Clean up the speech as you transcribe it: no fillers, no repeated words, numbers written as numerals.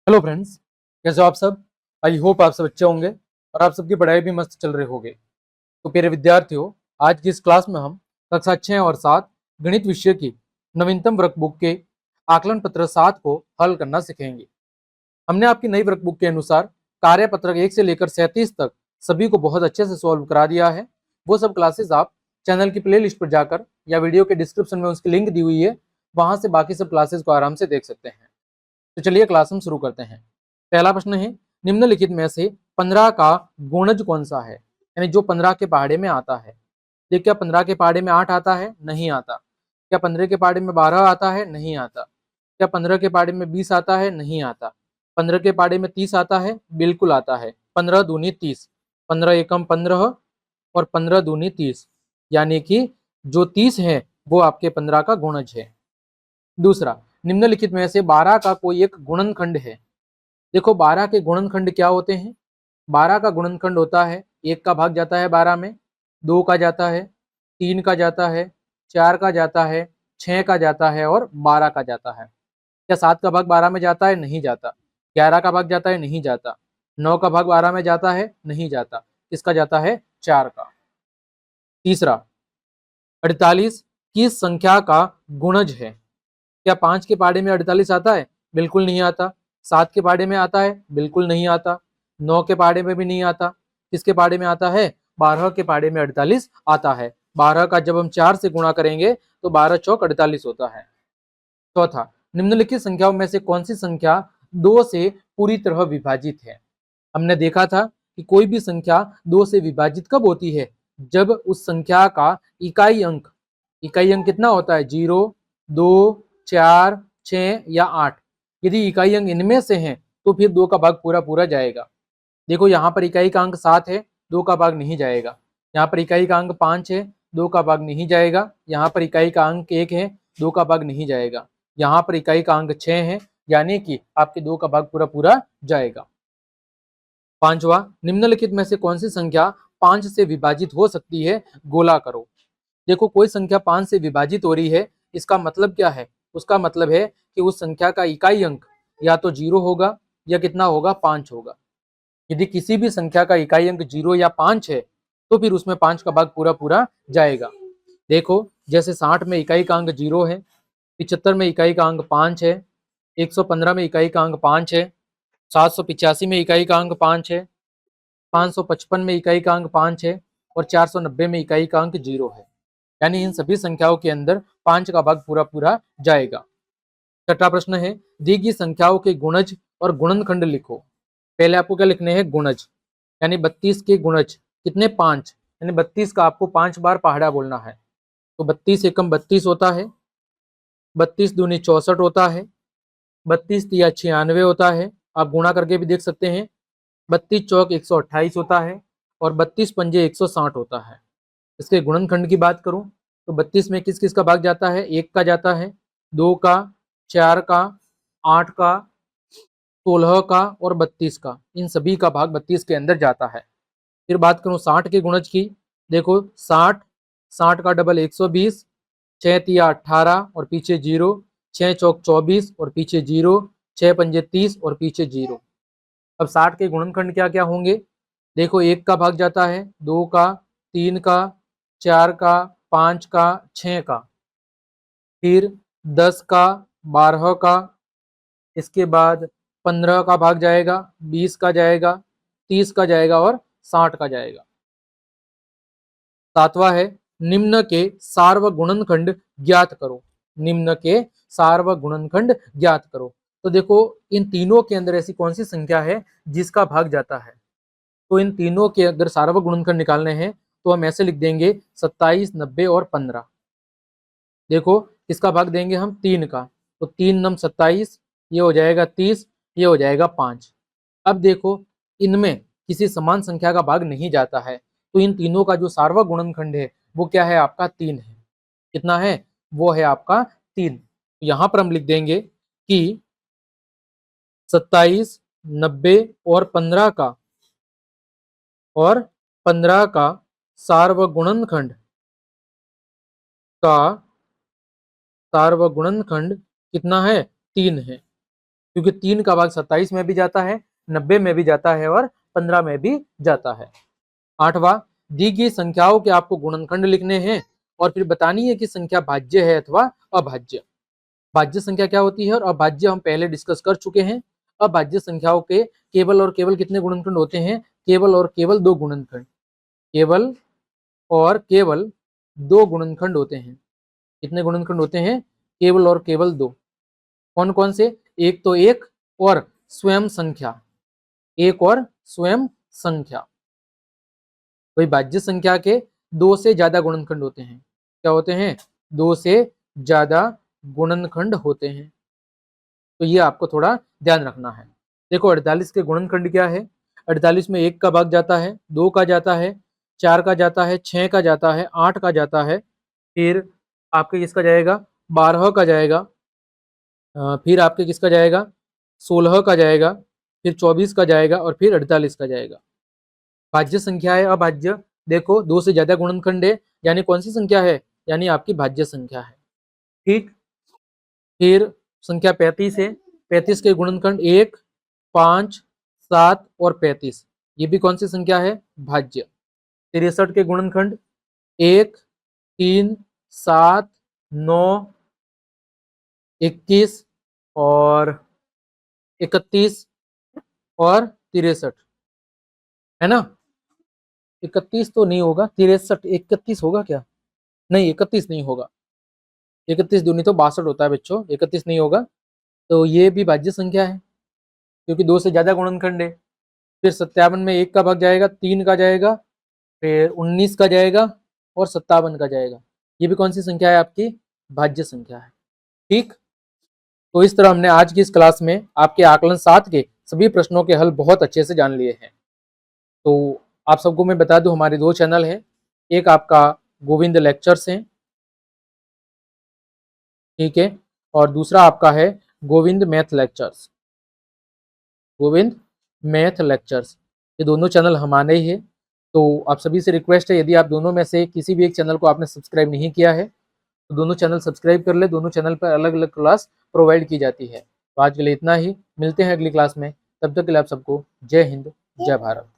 Hello friends, कैसे हो आप सब। आई होप आप सब अच्छे होंगे और आप सबकी पढ़ाई भी मस्त चल रही होगी। तो प्यारे विद्यार्थियों, आज की इस क्लास में हम कक्षा 6 और 7 गणित विषय की नवीनतम वर्कबुक के आकलन पत्र 7 को हल करना सीखेंगे। हमने आपकी नई वर्कबुक के अनुसार कार्य पत्रक 1 से लेकर 37 तक सभी को बहुत अच्छे से सॉल्व करा दिया है। वो सब क्लासेस आप चैनल की प्ले लिस्ट पर जाकर या वीडियो के डिस्क्रिप्शन में उसकी लिंक दी हुई है, वहां से बाकी सब क्लासेस को आराम से देख सकते हैं। तो चलिए क्लास हम शुरू करते हैं। पहला प्रश्न है, निम्नलिखित में से 15 का गुणज कौन सा है, यानी जो 15 के पहाड़े में आता है। देख, क्या 15 के पहाड़े में 8 आता है? नहीं आता। क्या 15 के पहाड़े में 12 आता है? नहीं आता। क्या 15 के पहाड़े में 20 आता है? नहीं आता। 15 के पहाड़े में 30 आता है? बिल्कुल आता है। 15 दूनी 30, 15 एकम 15 और 15 दूनी 30, यानी कि जो 30 है वो आपके 15 का गुणज है। दूसरा, निम्नलिखित में से 12 का कोई एक गुणनखंड है। देखो, 12 के गुणनखंड क्या होते हैं। 12 का गुणनखंड होता है, 1 का भाग जाता है 12 में, 2 का जाता है, 3 का जाता है, 4 का जाता है, 6 का जाता है और 12 का जाता है। क्या 7 का भाग 12 में जाता है? नहीं जाता। 11 का भाग जाता है? नहीं जाता। 9 का भाग 12 में जाता है? नहीं जाता। किसका जाता है? 4 का। तीसरा, 48 किस संख्या का गुणज है। क्या 5 के पहाड़े में 48 आता है? बिल्कुल नहीं आता। 7 के पहाड़े में आता है? बिल्कुल नहीं आता। 9 के पहाड़े में भी नहीं आता। किसके पहाड़े में आता है? 12 के पहाड़े में 48 आता है। 12 का जब हम 4 से गुणा करेंगे तो 12 चौक 48 होता है। चौथा, निम्नलिखित संख्याओं में से कौन सी संख्या 2 से पूरी तरह विभाजित है। हमने देखा था कि कोई भी संख्या 2 से विभाजित कब होती है, जब उस संख्या का इकाई अंक कितना होता है? 0, 2, 4, 6 या 8। यदि इकाई अंक इनमें से हैं तो फिर 2 का भाग पूरा पूरा जाएगा। देखो, यहाँ पर इकाई का अंक 7 है, 2 का भाग नहीं जाएगा। यहाँ पर इकाई का अंक 5 है, 2 का भाग नहीं जाएगा। यहाँ पर इकाई का अंक 1 है, 2 का भाग नहीं जाएगा। यहाँ पर इकाई का अंक 6 है, यानी कि आपके 2 का भाग पूरा पूरा जाएगा। पांचवा, निम्नलिखित में से कौन सी संख्या 5 से विभाजित हो सकती है, गोला करो। देखो, कोई संख्या 5 से विभाजित हो रही है, इसका मतलब क्या है? उसका मतलब है कि उस संख्या का इकाई अंक या तो 0 होगा या कितना होगा? 5 होगा। यदि किसी भी संख्या का इकाई अंक 0 या 5 है तो फिर उसमें 5 का भाग पूरा पूरा जाएगा। देखो, जैसे 60 में इकाई का अंक 0 है, 75 में इकाई का अंक 5 है, 115 में इकाई का अंक 5 है, 785 में इकाई का अंक 5 है, 555 में इकाई का अंक 5 है और 490 में इकाई का अंक 0 है। यानी इन सभी संख्याओं के अंदर 5 का भाग पूरा पूरा जाएगा। छठा प्रश्न है, दी गई संख्याओं के गुणज और गुणनखंड लिखो। पहले आपको क्या लिखने हैं? गुणज, यानी 32 के गुणज कितने? 5, यानी 32 का आपको 5 बार पहाड़ा बोलना है। तो 32 एकम 32 होता है, 32 दूनी 64 होता है, 32 तिया 96 होता है। आप गुणा करके भी देख सकते हैं। 32 चौक 128 होता है और 32 पंजे 160 होता है। इसके गुणनखंड की बात करूं तो 32 में किस किस का भाग जाता है? 1 का जाता है, 2 का, 4 का, 8 का, 16 का और 32 का। इन सभी का भाग 32 के अंदर जाता है। फिर बात करूं 60 के गुणज की। देखो, 60, 60 का डबल 120, 6 तिया 18 और पीछे 0, 6 चौक 24 और पीछे 0, 6 पंजे 30 और पीछे 0। अब 60 के गुणनखंड क्या क्या होंगे? देखो, 1 का भाग जाता है, 2 का, 3 का, 4 का, 5 का, 6 का, फिर 10 का, 12 का, इसके बाद 15 का भाग जाएगा, 20 का जाएगा, 30 का जाएगा और 60 का जाएगा। सातवां है, निम्न के सार्वगुणनखंड ज्ञात करो। निम्न के सार्वगुणनखंड ज्ञात करो। तो देखो, इन तीनों के अंदर ऐसी कौन सी संख्या है जिसका भाग जाता है? तो इन तीनों के अगर सार्वगुणनखंड निकालने हैं तो हम ऐसे लिख देंगे 27, 90 और 15। देखो, किसका भाग देंगे हम? 3 का। तो 3 नम 27, ये हो जाएगा 30, ये हो जाएगा 5। अब देखो, इनमें किसी समान संख्या का भाग नहीं जाता है, तो इन तीनों का जो सार्वगुणनखंड है वो क्या है? आपका 3 है। कितना है? वो है आपका 3। यहां पर हम लिख देंगे कि 27, 90 और 15 का सार्वगुणनखंड का सार्वगुणनखंड कितना है? 3 है। क्योंकि 3 का भाग 27 में भी जाता है, 90 में भी जाता है और 15 में भी जाता है। 8वां, दी गई संख्याओं के आपको गुणनखंड लिखने हैं और फिर बतानी है कि संख्या भाज्य है अथवा अभाज्य। भाज्य संख्या क्या होती है और अभाज्य हम पहले डिस्कस कर चुके हैं। अभाज्य संख्याओं के केवल और केवल कितने गुणनखंड होते हैं? केवल और केवल 2 गुणनखंड। केवल और केवल 2 गुणनखंड होते हैं। कितने गुणनखंड होते हैं? केवल और केवल 2। कौन कौन से? एक तो एक और स्वयं संख्या। एक और स्वयं संख्या। वही भाज्य संख्या के 2 से ज्यादा गुणनखंड होते हैं। क्या होते हैं? 2 से ज्यादा गुणनखंड होते हैं। तो ये आपको थोड़ा ध्यान रखना है। देखो 48 के गुणनखंड क्या है? 48 में 1 का भाग जाता है, 2 का जाता है, 4 का जाता है, 6 का जाता है, 8 का जाता है, फिर आपके किसका जाएगा? 12 का जाएगा, फिर आपके किसका जाएगा? 16 का जाएगा, फिर 24 का जाएगा और फिर 48 का जाएगा। भाज्य संख्या है। अभाज्य देखो 2 से ज्यादा गुणनखंड है, यानी कौन सी संख्या है? यानी आपकी भाज्य संख्या है। ठीक। फिर संख्या 35 है। 35 के गुणनखंड 1, 5, 7 और 35। ये भी कौन सी संख्या है? भाज्य। 63 के गुणनखंड 1, 3, 7, 9, 21 और 31 और 63, है ना? 31 तो नहीं होगा, 63, 31 होगा क्या? नहीं, 31 नहीं होगा। 31 दूनी तो 62 होता है बच्चों, 31 नहीं होगा। तो ये भी भाज्य संख्या है क्योंकि 2 से ज्यादा गुणनखंड है। फिर 57 में 1 का भाग जाएगा, 3 का जाएगा, फिर 19 का जाएगा और 57 का जाएगा। ये भी कौन सी संख्या है? आपकी भाज्य संख्या है। ठीक। तो इस तरह हमने आज की इस क्लास में आपके आकलन 7 के सभी प्रश्नों के हल बहुत अच्छे से जान लिए हैं। तो आप सबको मैं बता दूं, हमारे 2 चैनल हैं। एक आपका गोविंद लेक्चर्स है, ठीक है, और दूसरा आपका है Govind math lectures. Govind math lectures, ये दोनों चैनल हमारे ही है। तो आप सभी से रिक्वेस्ट है, यदि आप दोनों में से किसी भी एक चैनल को आपने सब्सक्राइब नहीं किया है तो दोनों चैनल सब्सक्राइब कर ले। दोनों चैनल पर अलग अलग क्लास प्रोवाइड की जाती है। तो आज के लिए इतना ही, मिलते हैं अगली क्लास में। तब तक के लिए आप सबको जय हिंद, जय भारत।